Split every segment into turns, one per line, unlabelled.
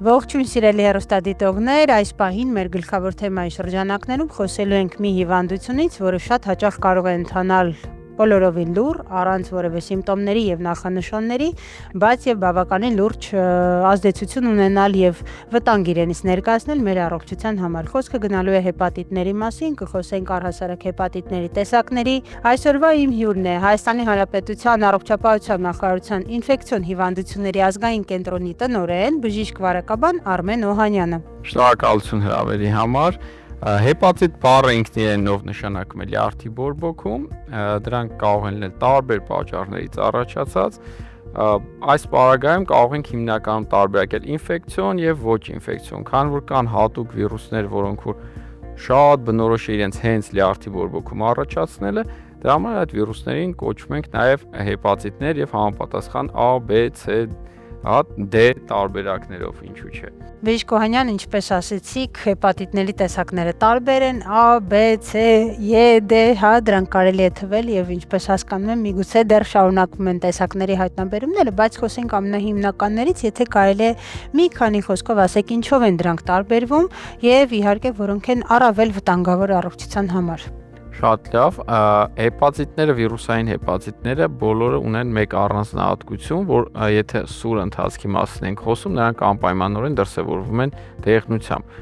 Ողջույն սիրելի հեռուստադիտողներ, այս պահին մեր գլխավոր թեմայի շրջանակներում խոսելու ենք մի հիվանդությունից, որը շատ հաճախ կարող է ընթանալ բոլորովին լուռ, առանց որևէ սիմպտոմների եւ նախանշանների, բայց եւ բավականին լուրջ ազդեցություն ունենալ եւ վտանգ իրենից ներկայացնել մեր առողջության համար։ Խոսքը գնալու է հեպատիտների մասին, կխոսենք առհասարակ հեպատիտների տեսակների։ Այսօրվա իմ հյուրն է Հայաստանի Հանրապետության առողջապահության նախարարության ինֆեկցիոն հիվանդությունների ազգային կենտրոնի տնօրեն, բժիշկ վարակաբան Արմեն Օհանյանը։
Շնորհակալություն հրավերի համար։ Հեպատիտ բառը ինքն իրենով նշանակում է լյարդի բորբոքում, դրանք կարող են լինել տարբեր պատճառներից առաջացած։ Այս պարագայում կարող ենք հիմնականում տարբերակել ինֆեկցիոն եւ ոչ ինֆեկցիոն, քանի որ կան հատուկ վիրուսներ, որոնք որ շատ բնորոշ է իրենց հենց լյարդի բորբոքում առաջացնելը, դրա համար այդ վիրուսներին կոչում ենք նաեւ հեպատիտներ եւ համապատասխան A, B, C, D տարբերակներով, ինչու՞ չէ։
Բժիշկ Օհանյան, ինչպես ասեցիք, հեպատիտների տեսակները տարբեր են, A, B, C, E, D, դրանք կարելի է թվել եւ ինչպես հասկանում եմ, միգուցե դեռ շարունակվում են տեսակների հայտնաբերումները, բայց խոսենք ամենահիմնականներից, եթե կարելի է մի քանի խոսքով ասեք ինչով են դրանք տարբերվում եւ իհարկե որոնք են առավել վտանգավոր առողջության համար։
Շատ լավ, հեպատիտները, վիրուսային հեպատիտները բոլորը ունեն մեկ առանձնահատկություն, որ եթե սուր ընթացքի մասին ենք խոսում, նրանք անպայմանորեն դրսևորվում են դեղնությամբ,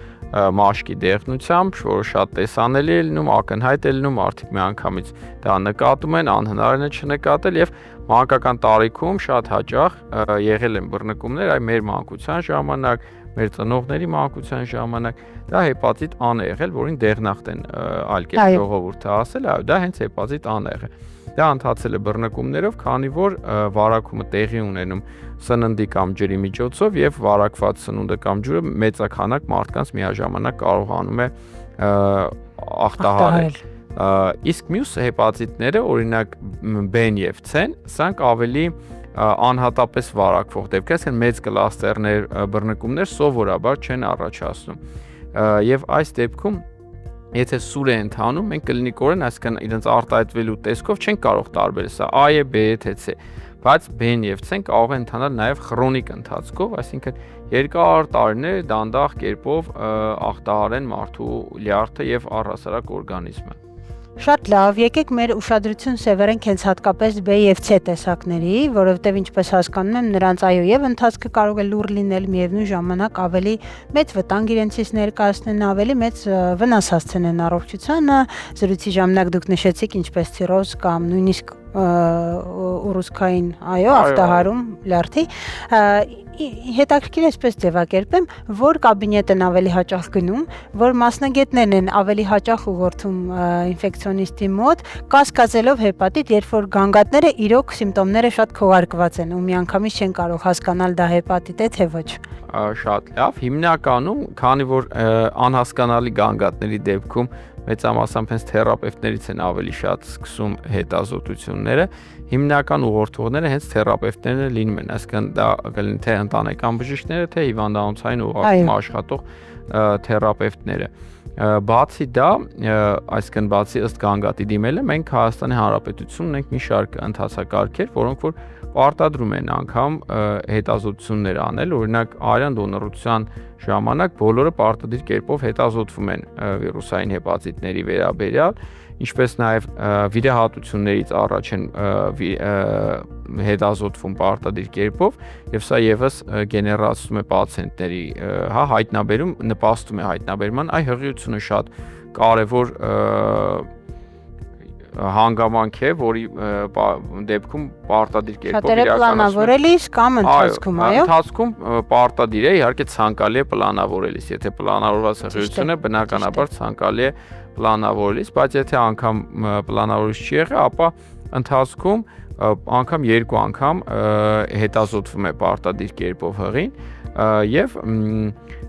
մաշկի դեղնությամբ, որը շատ տեսանելի է լինում, ակնհայտ է լինում, արդյոք միանգամից դա նկատում են, անհնարին է չնկատել եւ մանկական տարիքում շատ հաճախ եղել են բռնկումներ, այ մեր մանկության ժամանակ, մեր ծնողների մանկության ժամանակ դա հեպատիտ A-ն է եղել, որին դեղնախտ են այլ կերպ ժողովուրդը ասել, այո, դա հենց հեպատիտ A-ն է եղել։ Դա ընթացել է բռնկումներով, քանի որ վարակումը տեղի ունենում սննդի կամ ջրի միջոցով եւ վարակված սնունդը կամ ջուրը մեծաքանակ մարդկանց միաժամանակ կարողանում է ախտահարել։ Իսկ մյուս հեպատիտները, օրինակ B-ն եւ C-ն, սրանք ավելի անհատապես վարակվող դեպքեր, այսինքն մեծ կլաստերներ, բռնկումներ սովորաբար չեն առաջացնում։ Եվ այս դեպքում եթե սուր է ընթանում, մենք կլինիկորեն, այսինքն իրենց արտահայտվելու տեսքով չենք կարող տարբերել սա A է, B է, թե C, բայց B-ն եւ C-ն կարող են ընթանալ նաեւ քրոնիկ ընթացքով, այսինքն երկար տարիներ դանդաղ կերպով ախտահարեն մարդու լյարդը եւ առհասարակ օրգանիզմը։
Շատ լավ, եկեք մեր ուշադրություն սևեռենք հենց հատկապես B եւ C տեսակների, որովհետեւ ինչպես հասկանում եմ, նրանց այո եւ ընթացքը կարող է լուռ լինել, միևնույն ժամանակ ավելի մեծ վտանգ իրենցից ներկայացնեն, ավելի մեծ վնաս հասցնեն առողջությանը։ Զրույցի ժամանակ դուք նշեցիք ինչպես ցիրոզ կամ նույնիսկ ուռուցքային, այո, ախտահարում լյարդի։ Հետաքրքիր է այսպես ձևակերպեմ, որ կաբինետն ավելի հաճախ գնում, որ մասնագետներն են ավելի հաճախ ուղղորդում ինֆեկցիոնիստի մոտ, կասկածելով հեպատիտ, երբ որ գանգատները իրոք սիմպտոմները շատ քողարկված են ու միանգամից չեն կարող հասկանալ դա հեպատիտ է թե ոչ։
Շատ լավ, հիմնականում, քանի որ անհասկանալի գանգատների դեպքում մեծամասամբ հենց թերապևտներից են ավելի շատ սկսում հետազոտությունները, հիմնական ուղղորդողները հենց թերապևտներն լինում են, այսինքն դա կլինի թե ընտանեկան բժիշկները, թե հիվանդանոցային ուղղակում աշխատող թերապևտները։ Բացի դա, այսինքն բացի ըստ գանգատի դիմելը, մենք Հայաստանի Հանրապետությունում ունենք մի շարք ընթացակարգեր, որոնք որ պարտադրում են անգամ հետազոտություններ անել, օրինակ արյան դոնորության ժամանակ բոլորը պարտադիր կերպով հետազոտվում են վիրուսային հեպատիտների վերաբերյալ, ինչպես նաև վիրահատություններից առաջ են հետազոտվում պարտադիր կերպով եւ սա եւս գեներացնում է պացիենտների հայտնաբերում, նպաստում է հայտնաբերման, այ հղիությունը շատ կարեւոր հանգամանք է, որի դեպքում պարտադիր կերպով
իրականացվում է պլանավորելիս կամ ընթացքում, այո։
Ընթացքում պարտադիր է, իհարկե ցանկալի է պլանավորելիս, եթե պլանավորված հղիություն է, բնականաբար ցանկալի է պլանավորելիս, բայց եթե անգամ պլանավորից չի եղել, ապա ընթացքում անգամ երկու անգամ հետազոտվում է պարտադիր կերպով հղին եւ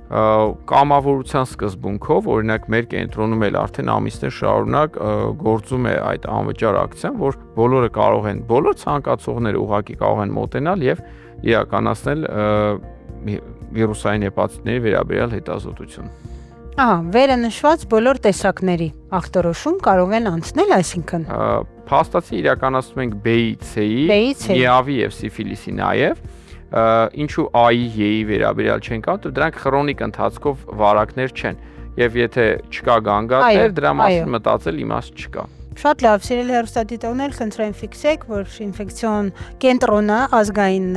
կամավորության սկզբունքով, օրինակ մեր կենտրոնում էլ արդեն ամիսներ շարունակ գործում է այդ անվճար ակցիան, որ բոլորը կարող են, բոլոր ցանկացողները ուղղակի կարող են մոտենալ եւ իրականացնել վիրուսային հեպատիտների վերաբերյալ հետազոտություն։
Վերը նշված բոլոր տեսակների ախտորոշում կարող են անցնել, այսինքն
փաստացի իրականացնում ենք B-ի, C-ի, միավի եւ սիֆիլիսի նաեւ Ինչու A-ի, E-ի վերաբերյալ չենք անում, դրանք քրոնիկ ընթացքով վարակներ չեն։ Եվ եթե չկա գանգատներ, դրա մասին մտածել իմաստ չկա։
Շատ լավ, սիրելի հեռուստադիտողներ, խնդրեմ ֆիքսեք, որ ինֆեկցիոն կենտրոնը, ազգային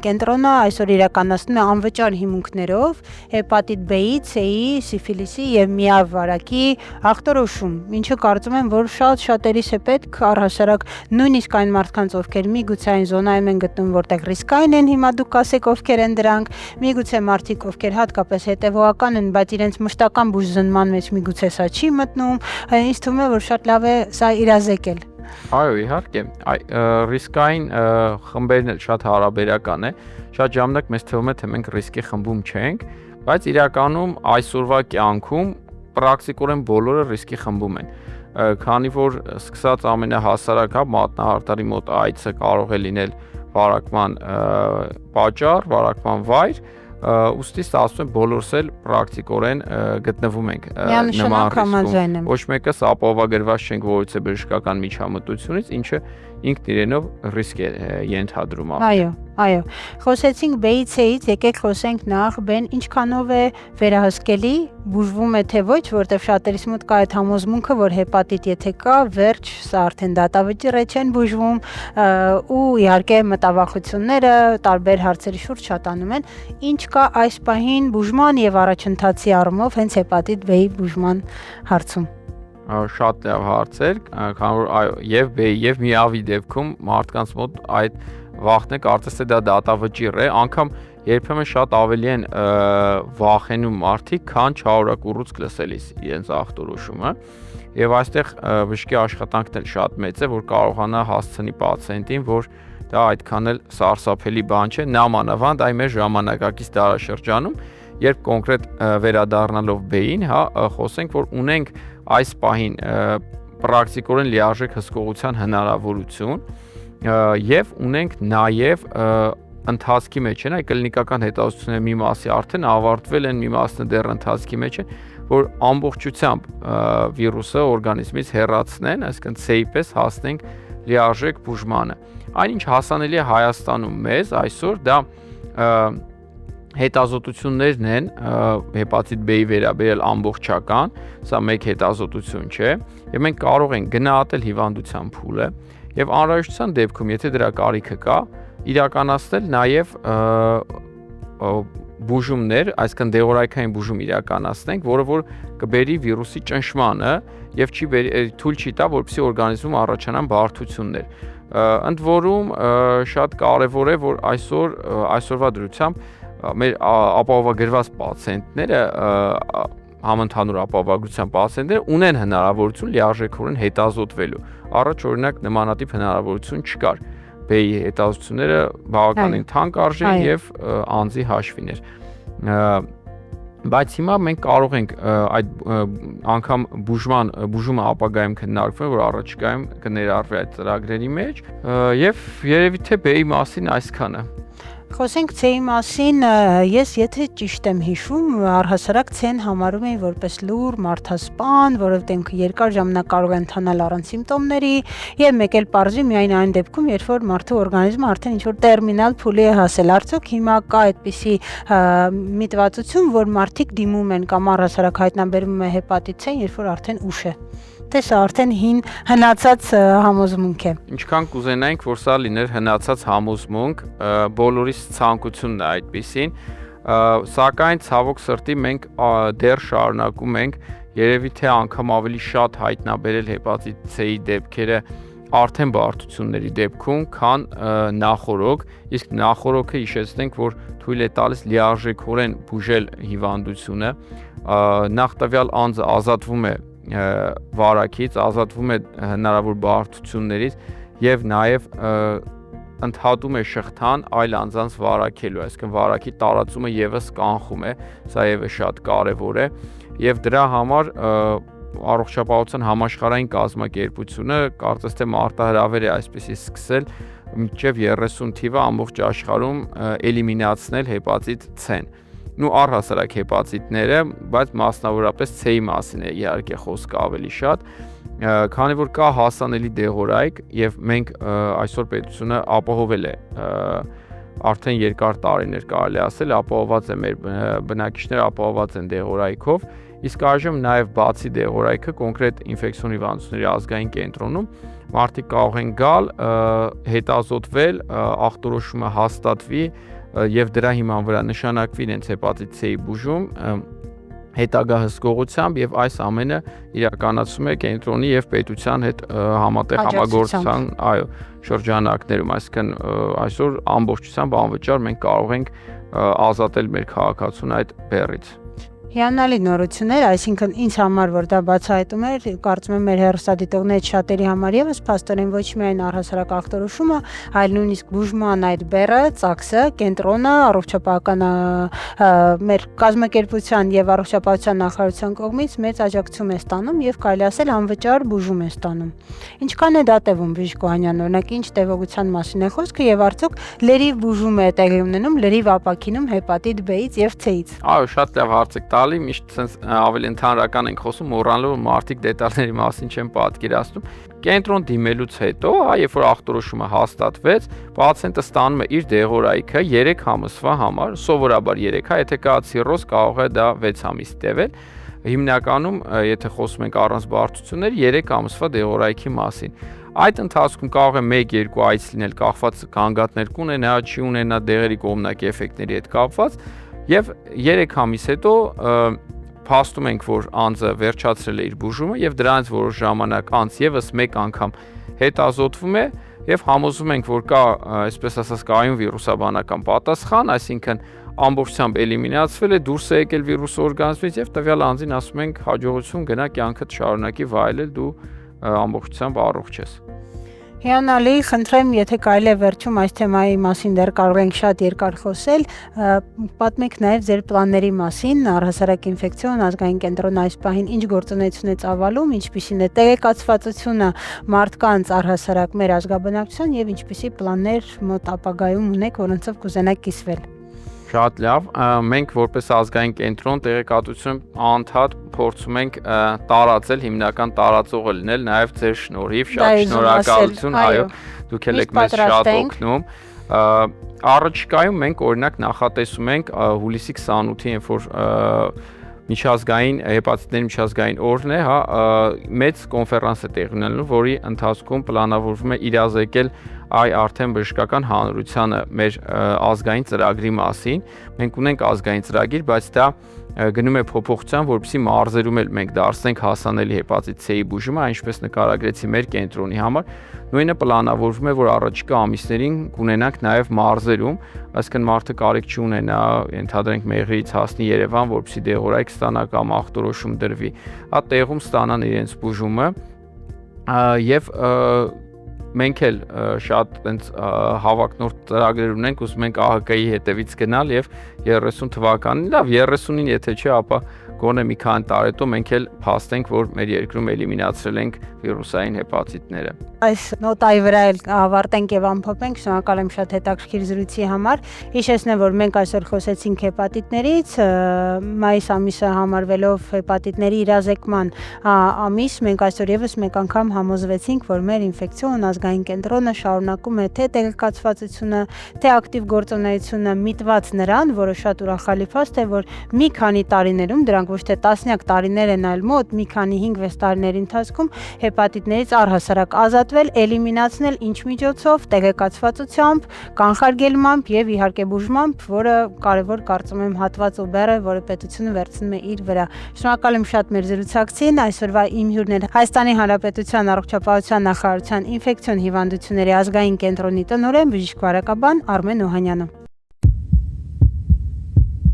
կենտրոնը այսօր իրականացնում է անվճար հիմունքներով հեպատիտ B-ի, C-ի, սիֆիլիսի եւ միավարակի ախտորոշում, ինչը կարծում եմ, որ շատերիս է պետք առհասարակ նույնիսկ այն մարդկանց, ովքեր միգուցե այն զոնայում են գտնվում, որտեղ ռիսկային են, հիմա դուք ասեք ովքեր են դրանք, միգուցե մարդիկ, ովքեր հատկապես հետեւողական են, բայց իրենց մշտական բուժզնման մեջ միգուցե սա չի մտնում, ինձ թվում է, որ շատ լավ է սա իրազեկել։
Այո, իհարկե, ռիսկային խմբերն էլ շատ հարաբերական է, շատ ժամանակ մեզ թվում է, թե մենք ռիսկի խմբում չենք, բայց իրականում այսօրվա կյանքում պրակտիկորեն բոլորը ռիսկի խմբում են, քանի որ սկսած ամենահասարակ մատնահարդարի մոտ այցը կարող է լինել վարակման պատճառ, վարակման վայր, ուստի ասում եմ բոլորս էլ պրակտիկորեն գտնվում ենք նման ռիսկում։ Ոչ մեկս ապահովագրված չենք որևէ բժշկական միջամտությունից, ինչը ինքն իրենով ռիսկ է ենթադրում։
Այո, խոսեցինք B-ի, C-ից, եկեք խոսենք նախ B-ն ինչքանով է վերահսկելի, բուժվում է թե ոչ, որտեղ շատերիս մոտ կա այդ համոզմունքը, որ հեպատիտ եթե կա, վերջ, սա արդեն դատավճիռ է, չեն բուժվում, ու իհարկե մտավախությունները տարբեր հարցերի շուրջ շատանում են, ինչ կա այս պահին բուժման եւ առաջընթացի առումով հենց հեպատիտ B-ի բուժման հարցում։
Շատ լավ հարցեր, քանի որ այո, եւ B-ի եւ միավի դեպքում մարդկանց մոտ այդ վախն է, կարծես թե դա դատավճիռ է, անգամ երբեմն շատ ավելի են վախենում մարդիկ, քան չարորակուռուցք լսելիս իրենց ախտորոշումը, եւ այստեղ բժշկի աշխատանքն էլ շատ մեծ է, որ կարողանա հասցնի պացիենտին, որ դա այդքան էլ սարսափելի բան չէ, նամանավանդ այ մեր ժամանակակից դարաշրջանում, երբ կոնկրետ վերադառնալով B-ին, խոսենք, որ ունենք այս պահին պրակտիկորեն լիարժեք հսկողության հնարավորություն եւ ունենք նաեւ ընթացքի մեջ են, այ կլինիկական հետազոտությունների մի մասի արդեն ավարտվել են, մի մասը դեռ ընթացքի մեջ է, որ ամբողջությամբ վիրուսը օրգանիզմից հեռացնեն, այսինքն C-ի պես հասնենք լիարժեք բուժմանը։ Այնինչ հասանելի է Հայաստանում մեզ այսօր դա հետազոտություններն են հեպատիտ B-ի վերաբերյալ ամբողջական, սա մեկ հետազոտություն չէ, եւ մենք կարող ենք գնահատել հիվանդության փուլը եւ անհրաժեշտության դեպքում, եթե դրա կարիքը կա, իրականացնել նաեւ բուժումներ, այսինքն դեղորայքային բուժում իրականացնենք, որը որ կբերի վիրուսի ճնշմանը եւ թույլ չի տա, որպեսզի օրգանիզմում առաջանան բարդություններ։ Ընդ որում շատ կարեւոր է, որ այսօրվա դրությամբ մեր ապահովագրված պացիենտները համընդհանուր ապահովագրության պացիենտները ունեն հնարավորություն լիարժեքորեն հետազոտվելու։ Առաջ օրինակ նմանատիպ հնարավորություն չկար։ B-ի հետազոտությունները բավականին թանկ արժեն եւ անձի հաշվին էր։ Բայց հիմա մենք կարող ենք այդ անգամ բուժումը ապագայում քննարկվել, որ առաջիկայում կներառվի այդ ծրագրերի մեջ եւ երևի թե B-ի մասին այսքանը։
Խոսենք C-ի մասին, ես եթե ճիշտ եմ հիշում, առհասարակ C-ն համարում էին որպես լուր մարդասպան, որովհետև երկար ժամանակ կարող է ընթանալ առանց սիմպտոմների եւ մեկ էլ պարզի միայն այն դեպքում, երբ որ մարդու օրգանիզմը արդեն ինչ-որ տերմինալ փուլի է հասել։ Արդյոք հիմա կա այդպիսի միտվածություն, որ մարդիկ դիմում են կամ առհասարակ հայտնաբերվում է հեպատիտ C, երբ որ արդեն ուշ է։ Թե սա արդեն հին հնացած համոզմունք է։
Ինչքան կուզենայինք, որ սա լիներ հնացած համոզմունք, բոլորիս ցանկությունն է այդպիսին, սակայն ցավոք սրտի մենք դեռ շարունակում ենք երևի թե անգամ ավելի շատ հայտնաբերել հեպատիտ C-ի դեպքերը արդեն բարդությունների դեպքում, քան նախորոք, իսկ նախորոքը հիշեցնենք, որ թույլ է տալիս լիարժեքորեն բուժել հիվանդությունը, նախ տվյալ անձը ազատվում է վարակից, ազատվում է հնարավոր բարդություններից եւ նաեւ ընդհատում է շղթան այլ անձանց վարակելու, այսինքն վարակի տարածումը եւս կանխում է, սա եւս շատ կարեւոր է եւ դրա համար առողջապահության համաշխարհային կազմակերպությունը կարծես թե մարտահրավեր է այսպեսի սկսել մինչեւ 30 թիվը ամբողջ աշխարհում էլիմինացնել հեպատիտ C-ն։ Նու առհասարակ հեպատիտները, բայց մասնավորապես C-ի մասին է իհարկե խոսքը ավելի շատ, քանի որ կա հասանելի դեղորայք եւ մենք այսօր պետությունը ապահովել է արդեն երկար տարիներ կարելի ասել ապահովված է մեր բնակիչները ապահովված են դեղորայքով, իսկ այժմ նաև բացի դեղորայքը կոնկրետ ինֆեկցիոն հիվանդությունների ազգային կենտրոնում մարդիկ կարող են գալ, հետազոտվել, ախտորոշումը հաստատվի եւ դրա հիման վրա նշանակվի իրենց հեպատիտ C-ի բուժում հետագա հսկողությամբ եւ այս ամենը իրականացում է կենտրոնի եւ պետության հետ համատեղ համագործակցության, այո, շրջանակներում, այսինքն այսօր ամբողջությամբ անվճար մենք կարող ենք ազատել մեր քաղաքացուն այդ բեռից։
Հիանալի նորություններ, այսինքն ինձ համար, որ դա բացահայտում էր, կարծում եմ մեր հեռուստադիտողներից շատերի համար եւս փաստորեն ոչ միայն առհասարակ ախտորոշումը, այլ նույնիսկ բուժման այդ բեռը, ծախսը, կենտրոնը, առողջապահական մեր կազմակերպության եւ առողջապահության նախարարության կողմից մեծ աջակցություն է ստանում եւ կարելի ասել անվճար բուժում է ստանում։ Ինչքան է դա տևում, Բժիշկ Օհանյան, օրինակ ինչ տևողության մասին է խոսքը եւ արդյոք լրիվ բուժում է տեղի ունենում, լրիվ ապակինում հեպատիտ B-ից եւ C-ից։
Այո, շատ լավ հարց եք տալի, միշտ sense ավելի ընդհանրական ենք խոսում, մոռանալով մարդիկ դետալների մասին չեն պատկերացնում։ Կենտրոն դիմելուց հետո, երբ որ ախտորոշումը հաստատվեց, պացիենտը ստանում է իր դեղորայքը 3 ամսվա համար, սովորաբար 3, եթե կա ցիրոզ, կարող է դա 6 ամիս տևել։ Հիմնականում, եթե խոսում ենք առանց բարդությունների, 3 ամսվա դեղորայքի մասին։ Այդ ընթացքում կարող է 1-2 այց լինել կախված գանգատներ կունենա, չի ունենա դեղերի կողմնակի էֆեկտների հետ կապված, եւ 3 ամիս հետո փաստում ենք, որ անձը վերջացրել է իր բուժումը եւ դրանից որոշ ժամանակ անց եւս մեկ անգամ հետազոտվում է եւ համոզվում ենք, որ կա, այսպես ասած, կայուն վիրուսաբանական պատասխան, այսինքն ամբողջությամբ էլիմինացվել է, դուրս է եկել վիրուսը օրգանիզմից եւ տվյալ անձին ասում ենք հաջողություն գնա կյանքդ շարունակի վայելել, դու ամբողջությամբ առողջ ես։
Հիանալի, խնդրեմ, եթե կարելի է վերջում այս թեմայի մասին դեռ կարող ենք շատ երկար խոսել, պատմեք նաև ձեր պլանների մասին, առհասարակ ինֆեկցիոն ազգային կենտրոնը այս պահին ինչ գործունեություն է ծավալում, ինչպիսին է տեղեկացվածությունը մարդկանց առհասարակ մեր ազգաբնակչության եւ ինչպիսի պլաններ մոտ ապագայում ունեք, որոնցով կուզենաք կիսվել։
Շատ լավ, մենք որպես ազգային կենտրոն տեղեկատվություն անընդհատ փորձում ենք տարածել, հիմնական տարածողը լինել, նաև ձեր շնորհիվ, շատ շնորհակալություն, այո, դուք եք մեզ շատ օգնում։ Առաջիկայում մենք օրինակ նախատեսում ենք հուլիսի 28-ին, երբ որ միջազգային հեպատիտների միջազգային օրն է, մեծ կոնֆերանս է տեղի ունենալու, որի ընթացքում պլանավորվում է իրազեկել արդեն բժշկական հանրությանը մեր ազգային ծրագրի մասին։ Մենք ունենք ազգային ծրագիր, բայց դա գնում է փոփոխության, որպեսզի մարզերում էլ մենք դարձնենք հասանելի հեպատիտ C-ի բուժումը, այնպես նկարագրեցի մեր կենտրոնի համար։ Նույնը պլանավորվում է, որ առաջիկա ամիսներին կունենանք նաև մարզերում, այսինքն մարդը կարիք չունենա, ենթադրենք մեղրից հասնի Երևան, որպեսզի դեղորայք ստանա կամ ախտորոշում դրվի, տեղում ստանան իրենց բուժումը եւ մենք էլ շատ տենց հավակնորդ ծրագրեր ունենք, ուզում ենք ԱՀԿ-ի հետևից գնալ եւ 30 թվականին, լավ 30-ին եթե չէ, ապա գոնե մի քանի տարի հետո մենք էլ փաստենք, որ մեր երկրում էլիմինացրել ենք վիրուսային հեպատիտները։
Այս նոտայի վրա էլ ավարտենք եւ ամփոփենք, շնորհակալ եմ շատ հետաքրքիր զրույցի համար։ Հիշեցնեմ, որ մենք այսօր խոսեցինք հեպատիտներից, մայիս ամիսը համարվելով հեպատիտների իրազեկման ամիս, մենք այսօր եւս մեկ անգամ համոզվեցինք, որ մեր ինֆեկցիոն ազգային կենտրոնը շարունակում է թե տեղեկացվածությունը, թե ակտիվ գործունեությունը միտված նրան, որը շատ ուրախալի փաստ է, որ մի քանի տարիներում, դրանք ոչ թե տասնյակ տարիներ են, այլ մոտ մի քանի 5-6 տարիների ընթացքում հեպատիտներից առհասարակ ազատվել, էլիմինացնել ինչ միջոցով, տեղեկացվածությամբ, կանխարգելմամբ եւ իհարկե բուժմամբ, որը կարևոր կարծում եմ հատված ու բեռ է, որը պետությունը վերցնում է իր վրա։ Շնորհակալ եմ շատ մեր զրուցակցին, այսօրվա իմ հյուրն էր Հայաստանի Հանրապետության առողջապահության նախարարության ինֆեկցիոն հիվանդությունների ազգային կենտրոնի տնօրեն բժիշկ վարակաբան Արմեն Օհանյանը։